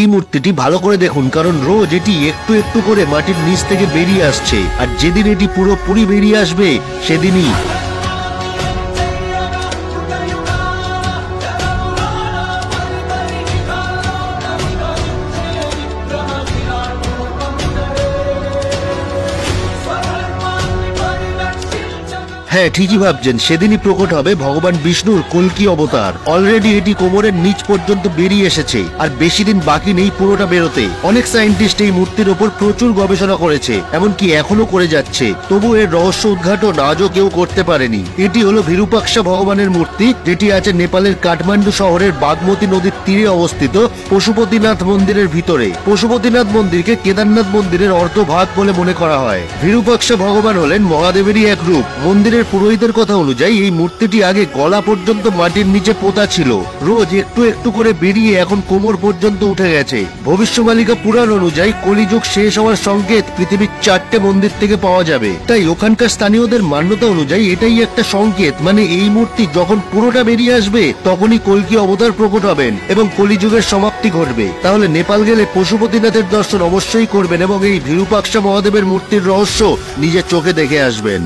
এই মূর্তিটি ভালো করে দেখুন, কারণ রোজ এটি একটু একটু করে মাটির নিচ থেকে বেরিয়ে আসছে, আর যেদিন এটি পুরোপুরি বেরিয়ে আসবে সেদিনই হ্যাঁ, ঠিকই ভাবছেন, সেদিনই প্রকট হবে ভগবান বিষ্ণুর কল্কি অবতার। অলরেডি এটি কোমরের নিচ পর্যন্ত বেরিয়ে এসেছে, আর বেশি দিন বাকি নেই পুরোটা বেরোতে। অনেক সায়েন্টিস্ট এই মূর্তির ওপর প্রচুর গবেষণা করেছে, এমনকি এখনো করে যাচ্ছে, তবু এর রহস্য উদ্ঘাটন আজও কেউ করতে পারেনি। এটি হলো বিরূপাক্ষ ভগবানের মূর্তি, যেটি আছে নেপালের কাঠমান্ডু শহরের বাগমতী নদীর তীরে অবস্থিত পশুপতিনাথ মন্দিরের ভিতরে। পশুপতিনাথ মন্দিরকে কেদারনাথ মন্দিরের অর্ধভাগ বলে মনে করা হয়। বিরূপাক্ষ ভগবান হলেন মহাদেবেরই এক রূপ। মন্দিরের পুরোহিতের কথা অনুযায়ী এই মূর্তিটি আগে গলা পর্যন্ত মাটির নিচে পোতা ছিল, রোজ একটু একটু করে বেরিয়ে এখন কোমর পর্যন্ত উঠে গেছে। ভবিষ্যবাণিকা পুরাণ অনুযায়ী কলিযুগ শেষ হওয়ার সংকেত পৃথিবীর 4টে মন্দির থেকে পাওয়া যাবে। তাই ওখানকার স্থানীয়দের মান্যতা অনুযায়ী এটাই একটা সংকেত, মানে এই মূর্তি যখন পুরোটা বেরিয়ে আসবে তখনই কল্কি অবতার প্রকট হবেন এবং কলিযুগের সমাপ্তি ঘটবে। তাহলে নেপাল গেলে পশুপতিনাথের দর্শন অবশ্যই করবেন এবং এই বিরূপাক্ষ মহাদেবের মূর্তির রহস্য নিজের চোখে দেখে আসবেন।